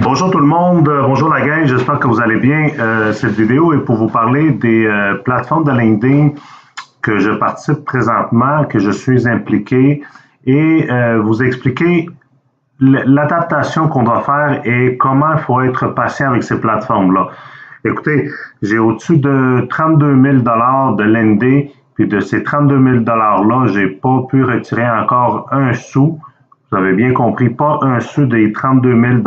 Bonjour tout le monde, bonjour la gang, j'espère que vous allez bien. Cette vidéo est pour vous parler des plateformes de LinkedIn que je participe présentement, que je suis impliqué et vous expliquer l'adaptation qu'on doit faire et comment il faut être patient avec ces plateformes-là. Écoutez, j'ai au-dessus de 32 000 de LND, puis de ces 32 000 $-là, j'ai pas pu retirer encore un sou. Vous avez bien compris, pas un sou des 32 000 $.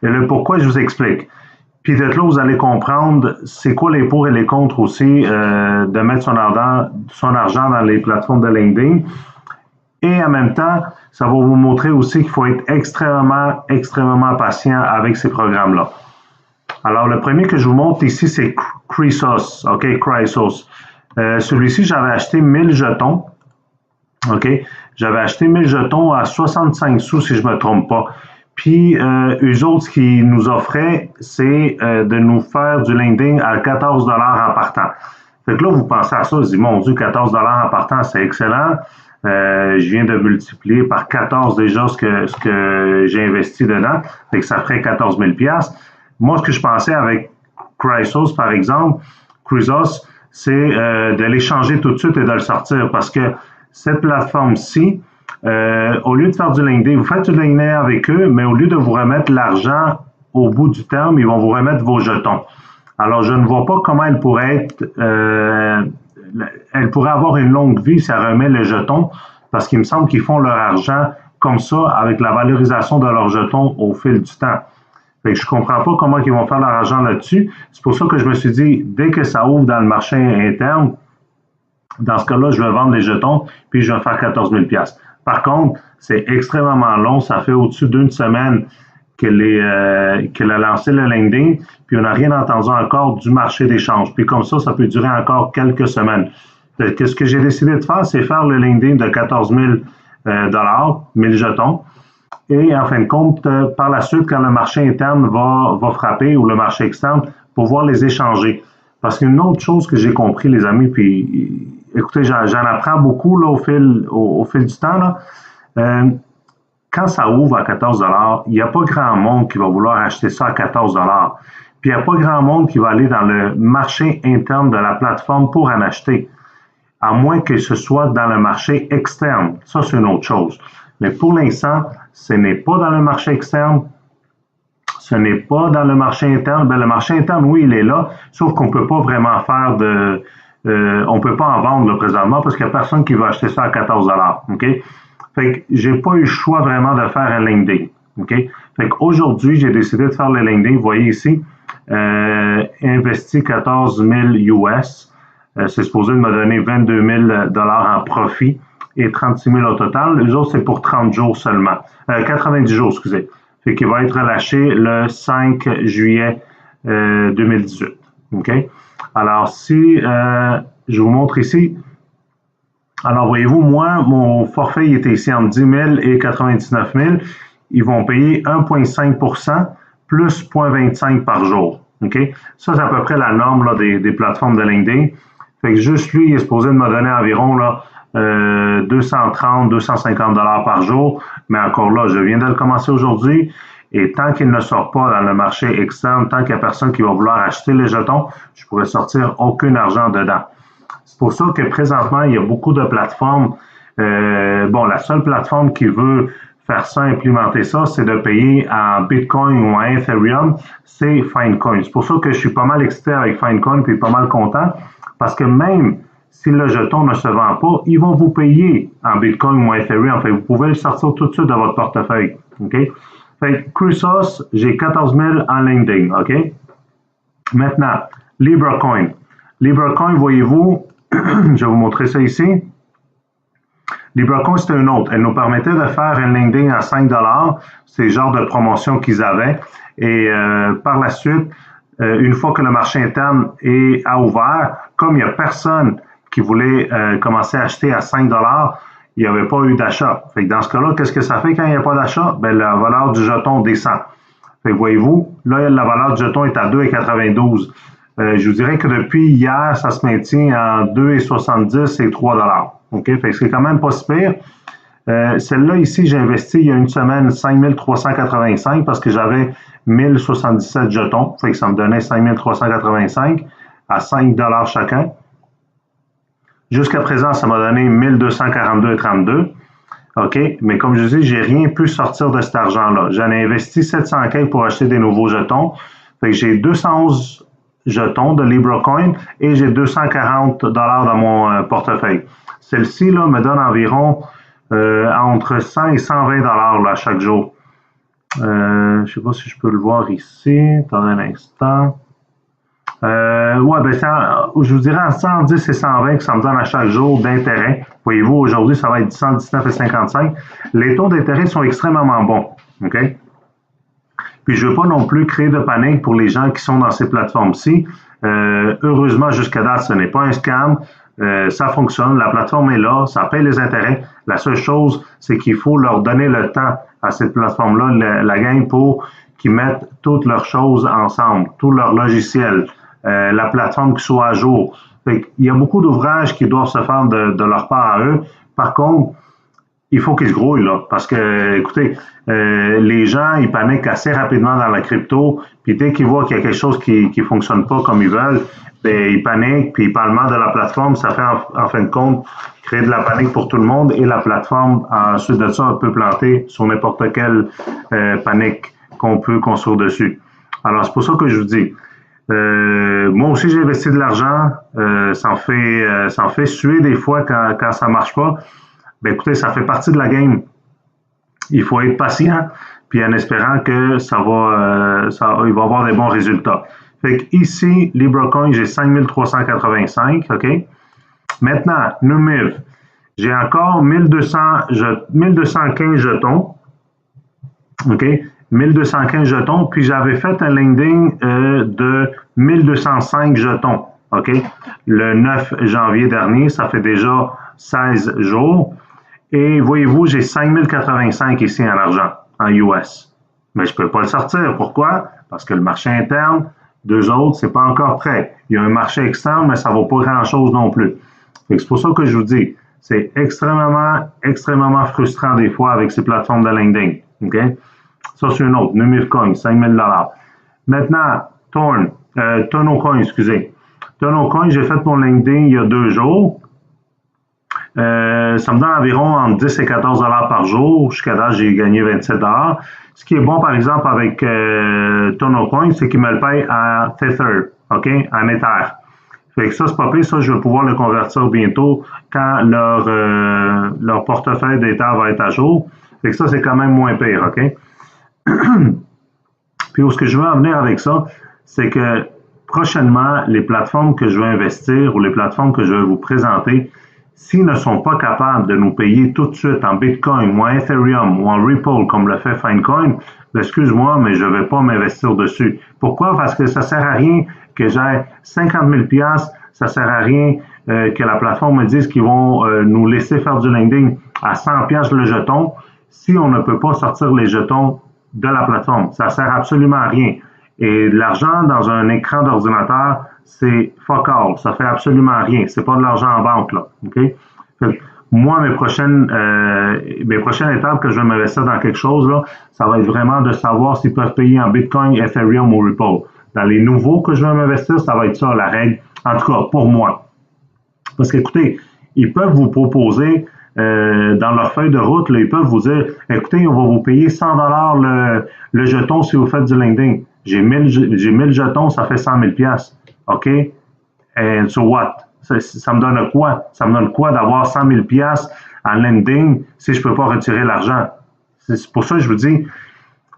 Et le pourquoi, je vous explique. Puis d'être là, vous allez comprendre c'est quoi les pour et les contre aussi de mettre son argent dans les plateformes de LinkedIn. Et en même temps, ça va vous montrer aussi qu'il faut être extrêmement patient avec ces programmes-là. Alors, le premier que je vous montre ici, c'est Chrysos. OK, Chrysos. Celui-ci, j'avais acheté 1000 jetons. OK, j'avais acheté 1000 jetons à 65 sous, si je ne me trompe pas. Puis, eux autres, ce qu'ils nous offraient, c'est de nous faire du LinkedIn à 14 $ en partant. Fait que là, vous pensez à ça, vous dites, mon Dieu, 14 $ en partant, c'est excellent. Je viens de multiplier par 14 déjà ce que j'ai investi dedans. Fait que ça ferait 14 000 $. Moi, ce que je pensais avec Chrysos, par exemple, Chrysos, c'est de l'échanger tout de suite et de le sortir parce que cette plateforme-ci, au lieu de faire du LinkedIn, vous faites du LinkedIn avec eux, mais au lieu de vous remettre l'argent au bout du terme, ils vont vous remettre vos jetons. Alors, je ne vois pas comment elle pourrait être, elle pourrait avoir une longue vie si elle remet les jetons, parce qu'il me semble qu'ils font leur argent comme ça, avec la valorisation de leurs jetons au fil du temps. Fait que je comprends pas comment ils vont faire leur argent là-dessus. C'est pour ça que je me suis dit, dès que ça ouvre dans le marché interne, dans ce cas-là, je vais vendre les jetons, puis je vais faire 14 000 $. Par contre, c'est extrêmement long. Ça fait au-dessus d'une semaine qu'elle a lancé le LinkedIn, puis on n'a rien entendu encore du marché d'échange. Puis comme ça peut durer encore quelques semaines. Ce que j'ai décidé de faire, c'est faire le LinkedIn de 14 000 $, 1000 jetons. Et en fin de compte, par la suite, quand le marché interne va frapper ou le marché externe, pouvoir les échanger. Parce qu'une autre chose que j'ai compris, les amis, puis écoutez, j'en apprends beaucoup là, au fil du temps. Là. Quand ça ouvre à 14 $, il n'y a pas grand monde qui va vouloir acheter ça à 14 $. Puis il n'y a pas grand monde qui va aller dans le marché interne de la plateforme pour en acheter, à moins que ce soit dans le marché externe. Ça, c'est une autre chose. Mais pour l'instant, ce n'est pas dans le marché externe, ce n'est pas dans le marché interne. Ben, le marché interne, oui, il est là, sauf qu'on ne peut pas vraiment faire de... on ne peut pas en vendre là, présentement parce qu'il n'y a personne qui va acheter ça à 14 $. OK? Fait que j'ai pas eu le choix vraiment de faire un LinkedIn. OK? Fait qu'aujourd'hui, j'ai décidé de faire le LinkedIn. Vous voyez ici, investi 14 000 US. C'est supposé de me donner 22 000 $ en profit et 36 000 au total. Les autres, c'est pour 30 jours seulement. 90 jours, excusez. Fait qu'il va être relâché le 5 juillet 2018. OK? Alors, si je vous montre ici, alors voyez-vous, moi, mon forfait il était ici entre 10 000 et 99 000. Ils vont payer 1,5 % plus 0,25 par jour. OK? Ça, c'est à peu près la norme là, des plateformes de LinkedIn. Fait que juste lui, il est supposé de me donner environ là, 230, 250 $ par jour. Mais encore là, je viens de le commencer aujourd'hui. Et tant qu'il ne sort pas dans le marché externe, tant qu'il n'y a personne qui va vouloir acheter les jetons, je ne pourrais sortir aucun argent dedans. C'est pour ça que présentement, il y a beaucoup de plateformes. Bon, la seule plateforme qui veut faire ça, implémenter ça, c'est de payer en Bitcoin ou en Ethereum, c'est Finecoin. C'est pour ça que je suis pas mal excité avec Finecoin puis pas mal content parce que même si le jeton ne se vend pas, ils vont vous payer en Bitcoin ou en Ethereum. Fait, vous pouvez le sortir tout de suite de votre portefeuille. OK? Fait Chrysos, j'ai 14 000 en LinkedIn. OK? Maintenant, LibreCoin. LibreCoin, voyez-vous, je vais vous montrer ça ici. LibreCoin, c'était une autre. Elle nous permettait de faire un LinkedIn à 5 $. C'est le genre de promotion qu'ils avaient. Et par la suite, une fois que le marché interne est à ouvert, comme il n'y a personne qui voulait commencer à acheter à 5 $, il n'y avait pas eu d'achat. Fait que dans ce cas-là, qu'est-ce que ça fait quand il n'y a pas d'achat? Ben, la valeur du jeton descend. Fait que voyez-vous, là, la valeur du jeton est à 2,92 $. Je vous dirais que depuis hier, ça se maintient en 2,70 et 3 $. OK? Fait que c'est quand même pas si pire. Celle-là ici, j'ai investi il y a une semaine 5 385 parce que j'avais 1077 jetons. Fait que ça me donnait 5 385 à 5 $ chacun. Jusqu'à présent, ça m'a donné 1242,32. OK? Mais comme je dis, j'ai rien pu sortir de cet argent-là. J'en ai investi 700 pour acheter des nouveaux jetons. Fait que j'ai 211 jetons de LibraCoin et j'ai 240 $ dans mon portefeuille. Celle-ci là, me donne environ entre 100 et 120 $ là, chaque jour. Je ne sais pas si je peux le voir ici. Attendez un instant. Ouais, ben je vous dirais en 110 et 120 que ça me donne à chaque jour d'intérêt. Voyez-vous, aujourd'hui, ça va être 119,55. Les taux d'intérêt sont extrêmement bons. OK? Puis je ne veux pas non plus créer de panique pour les gens qui sont dans ces plateformes-ci. Heureusement, jusqu'à date, ce n'est pas un scam. Ça fonctionne, la plateforme est là, ça paye les intérêts. La seule chose, c'est qu'il faut leur donner le temps à cette plateforme-là, la gang, pour qu'ils mettent toutes leurs choses ensemble, tous leurs logiciels, la plateforme qui soit à jour. Fait il y a beaucoup d'ouvrages qui doivent se faire de leur part à eux. Par contre, il faut qu'ils se grouillent, là, parce que, écoutez, les gens, ils paniquent assez rapidement dans la crypto, puis dès qu'ils voient qu'il y a quelque chose qui ne fonctionne pas comme ils veulent, bien, ils paniquent, puis ils parlent mal de la plateforme, ça fait en fin de compte créer de la panique pour tout le monde, et la plateforme, ensuite de ça, peut planter sur n'importe quelle panique qu'on peut construire dessus. Alors, c'est pour ça que je vous dis, moi aussi, j'ai investi de l'argent, ça en fait suer des fois quand ça marche pas. Ben écoutez, ça fait partie de la game. Il faut être patient, puis en espérant que il va avoir des bons résultats. Fait que ici, LibraCoin, j'ai 5385, OK? Maintenant, Numiv, j'ai encore 1215 jetons, OK? 1215 jetons, puis j'avais fait un landing de 1205 jetons, OK? Le 9 janvier dernier, ça fait déjà 16 jours. Et voyez-vous, j'ai 5085 ici en argent, en US. Mais je ne peux pas le sortir. Pourquoi? Parce que le marché interne, deux autres, c'est pas encore prêt. Il y a un marché externe, mais ça ne vaut pas grand-chose non plus. C'est pour ça que je vous dis, c'est extrêmement frustrant des fois avec ces plateformes de landing. Okay? Ça, c'est une autre. Numivcoin, 5000 $. Maintenant, TonoCoin, excusez. TonoCoin, j'ai fait mon landing il y a 2 jours. Ça me donne environ entre 10 et 14 $ par jour. Jusqu'à date, j'ai gagné 27 $. Ce qui est bon, par exemple, avec TonoCoin, c'est qu'il me le paye à Tether, OK, en Ether. Fait que ça, c'est pas pire. Ça, je vais pouvoir le convertir bientôt quand leur portefeuille d'Ether va être à jour. Fait que ça, c'est quand même moins pire, OK? Puis où ce que je veux en venir avec ça, c'est que prochainement, les plateformes que je veux investir ou les plateformes que je vais vous présenter, s'ils ne sont pas capables de nous payer tout de suite en Bitcoin ou en Ethereum ou en Ripple comme le fait Finecoin, excuse-moi, mais je ne vais pas m'investir dessus. Pourquoi? Parce que ça ne sert à rien que j'aie 50 000 $, ça ne sert à rien que la plateforme me dise qu'ils vont nous laisser faire du lending à 100 $ le jeton si on ne peut pas sortir les jetons de la plateforme. Ça ne sert absolument à rien. Et l'argent dans un écran d'ordinateur, c'est fuck all. Ça fait absolument rien. C'est pas de l'argent en banque, là. OK? Moi, mes prochaines étapes que je vais m'investir dans quelque chose, là, ça va être vraiment de savoir s'ils peuvent payer en Bitcoin, Ethereum ou Ripple. Dans les nouveaux que je vais m'investir, ça va être ça, la règle. En tout cas, pour moi. Parce qu'écoutez, ils peuvent vous proposer dans leur feuille de route, là, ils peuvent vous dire, écoutez, on va vous payer 100 $ le jeton si vous faites du lending. J'ai 1000 jetons, ça fait 100 000 $. OK? And so what? Ça me donne quoi? Ça me donne quoi d'avoir 100 000 $ en lending si je ne peux pas retirer l'argent? C'est pour ça que je vous dis, il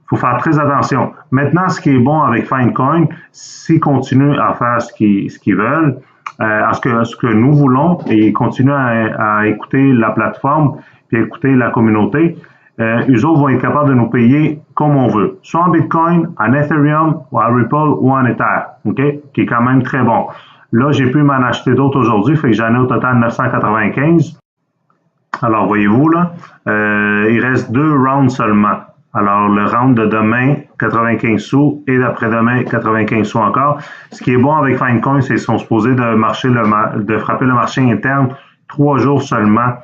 faut faire très attention. Maintenant, ce qui est bon avec Finecoin, s'ils continuent à faire ce qu'ils veulent, ce que nous voulons, et continuent à écouter la plateforme, puis écouter la communauté, eux autres vont être capables de nous payer comme on veut, soit en Bitcoin, en Ethereum, ou en Ripple, ou en Ether, OK? Qui est quand même très bon. Là, j'ai pu m'en acheter d'autres aujourd'hui, fait que j'en ai au total 995. Alors, voyez-vous, là, il reste 2 rounds seulement. Alors, le round de demain, 95 sous, et d'après-demain, 95 sous encore. Ce qui est bon avec Finecoin, c'est qu'ils sont supposés de frapper le marché interne 3 jours seulement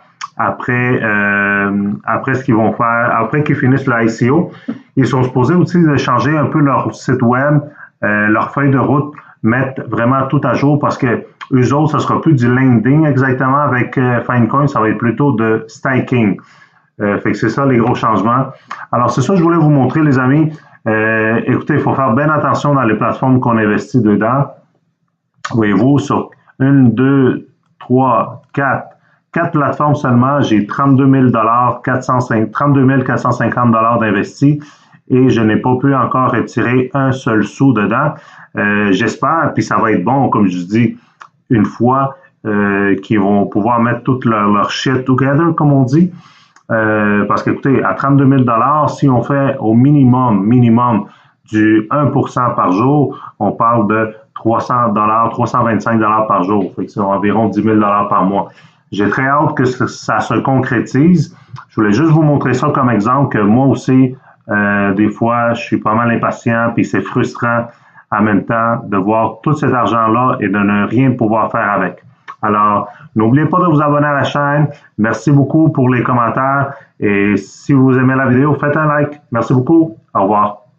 après ce qu'ils vont faire, après qu'ils finissent le ICO. Ils sont supposés aussi de changer un peu leur site web, leur feuille de route, mettre vraiment tout à jour parce que eux autres, ce sera plus du lending exactement avec Filecoin, ça va être plutôt de staking. Fait que c'est ça les gros changements. Alors c'est ça que je voulais vous montrer les amis. Écoutez, il faut faire bien attention dans les plateformes qu'on investit dedans. Voyez-vous, sur 1, 2, 3, 4 plateformes seulement, j'ai 32 000 32 450 d'investis et je n'ai pas pu encore retirer un seul sou dedans. J'espère, puis ça va être bon, comme je dis, une fois qu'ils vont pouvoir mettre tout leur shit together, comme on dit. Parce qu'écoutez, à 32 000 si on fait au minimum du 1% par jour, on parle de 300 325 par jour. Fait que c'est environ 10 000 par mois. J'ai très hâte que ça se concrétise. Je voulais juste vous montrer ça comme exemple que moi aussi, des fois, je suis pas mal impatient puis c'est frustrant en même temps de voir tout cet argent-là et de ne rien pouvoir faire avec. Alors, n'oubliez pas de vous abonner à la chaîne. Merci beaucoup pour les commentaires et si vous aimez la vidéo, faites un like. Merci beaucoup. Au revoir.